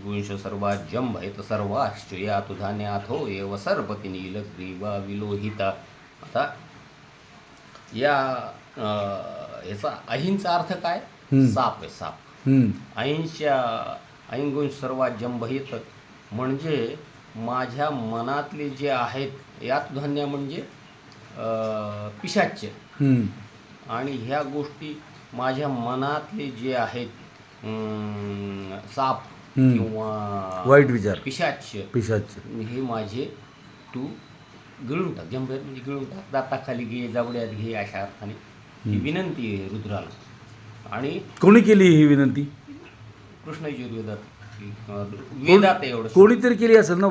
गुंश सर्वाज्यम भयत सर्वाश्च या तुधान्याथो एव सर्पती नीलग्रीवा विलोहिता. आता या ह्याचा अहिंचा अर्थ काय? साप आहे, साप. अहिंगुंश सर्वाज्यम भयत म्हणजे माझ्या मनातले जे आहेत, यात धान्य म्हणजे पिशाच्य. आणि ह्या गोष्टी माझ्या मनातले जे आहेत साप किंवा वाईट विचार, पिशाच्य, हे माझे तू गिळून टाक. जंभर म्हणजे गिळून टाक, दाताखाली घे, जावड्यात घे, अशा अर्थाने ही विनंती आहे रुद्राला. आणि कोणी केली ही विनंती? कृष्ण यजुर्वेदात, वेदात एवढं कोणीतरी केली असेल ना,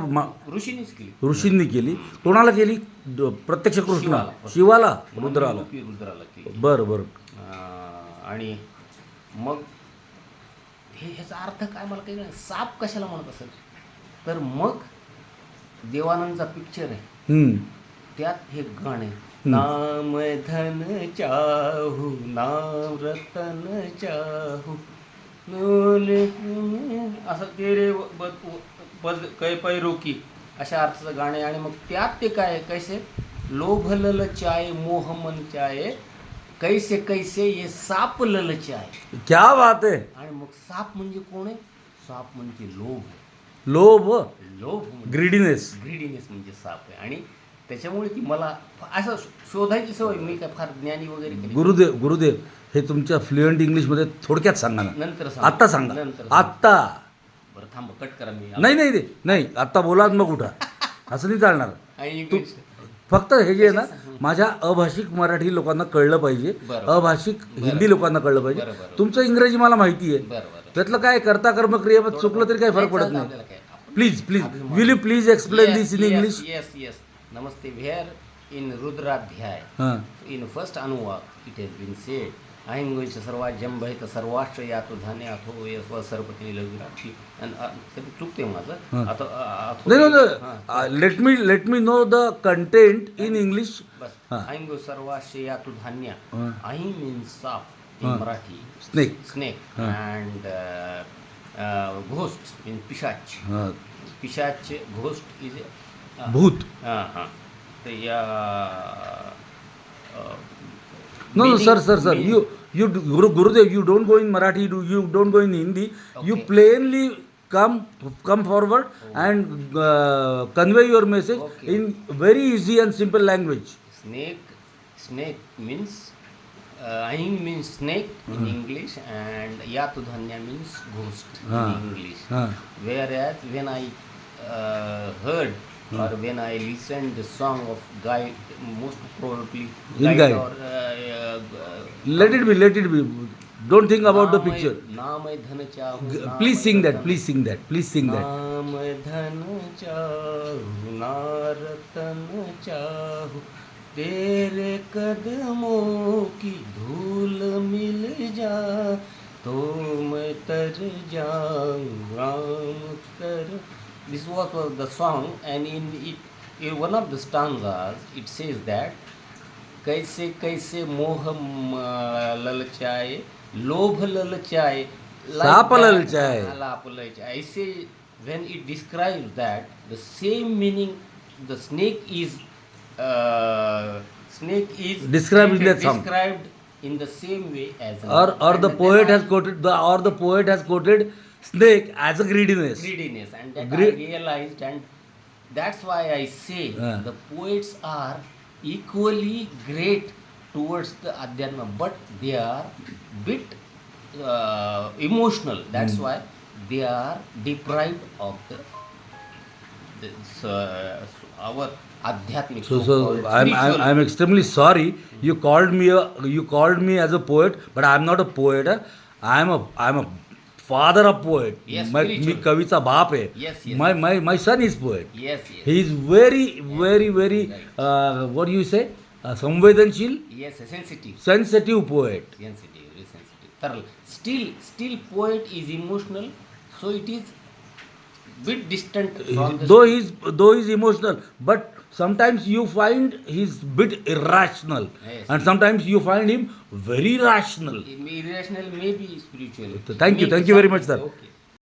ऋषींनीच केली. ऋषींनी केली. कोणाला केली? प्रत्यक्ष कृष्ण, शिवाला, रुद्राला केली. बरं. आणि मग ह्याचा अर्थ काय मला काही नाही. साप कशाला म्हणत असेल तर मग देवानंदचा पिक्चर आहे, त्यात हे गाणे, नाम धन चाहू नाम रतन चाहू असं तेरे पद कै पैरोकी अशा अर्थाचं गाणे. आणि मग त्यात ते काय कैसे लोभ ललचाए मोह मन चाहे कैसे कैसे ये साप ललचाए. क्या बात आहे. आणि मग साप म्हणजे कोण आहे? साप म्हणजे लोभ. लोभ ग्रीडीनेस म्हणजे साप आहे. आणि त्याच्यामुळे ती मला असं शोधायची सवय. मी काय फार ज्ञानी वगैरे केली. गुरुदेव हे तुमच्या फ्लुएंट इंग्लिशमध्ये थोडक्यात सांगा ना. नंतर आत्ता सांगा. आत्ता बरं थांब, कट करा. मी नाही आत्ता बोला मग उठा, असं नाही चालणार. फक्त हे जे आहे ना, माझ्या अभाषिक मराठी लोकांना कळलं पाहिजे, अभाषिक हिंदी लोकांना कळलं पाहिजे. तुमचं इंग्रजी मला माहिती आहे, त्यातलं काय करता कर्म क्रियापद चुकलं तरी काही फरक पडत नाही. Please will you please explain this in English? Yes. नमस्ते. Where in Rudradhyaya, in first अनुवाक it has been said, अहिंगुंश सर्वाज्यम भयत सर्वाश्च यातो धान्य अथो यस्व सर्पती लघुराक्षी. चुकते माझं आता. Let me know the content in English. अहिंगुंश सर्वाश्च यातो धान्य. अहिं मीन्स साप in Marathi, snake, and ghost means पिशाच. Ghost is भूत. तर या No, sir. You Gurudev, you don't go in Marathi. You don't go in Hindi. Okay. You plainly come forward and convey your message in very easy and simple language. Snake means Ahing means snake in English, and Yatudhanya means ghost in English. Whereas when I heard or when I listened the song of Guy, most probably Guy or let it be. Don't think about the picture. नाम धन चाहू. Please sing that. नाम धन चाहू ना रतन चाहू तेरे कदमों की धूल मिल जा तो मैं तर जाऊं राम कर. This was the song, and in one of the stanzas it says that कैसे कैसे मोह ललचाए लोभ ललचाए साप ललचाए. ऐसे when it describes that, the same meaning the snake is described in that song, described in the same way as or the poet has quoted snake as a greediness, and that I realized, and that's why I say the poets are equally great towards the Adhyatma, but they are bit emotional. That's why they are deprived of our Adhyatmic. So I'm extremely sorry. You called me as a poet, but I'm not a poet. I'm a father of poet. Yes, मी कवीचा बाप आहे. Yes. My son is poet. Yes. He is very right. What do you say? संवेदनशील. Yes, sensitive poet. Sensitive, very sensitive. Still poet is emotional, so it is bit distant from the though he's emotional, but sometimes you find he's bit irrational. Yes. And sometimes you find him very rational. Irrational, maybe spiritual. Thank you very much, sir. Okay.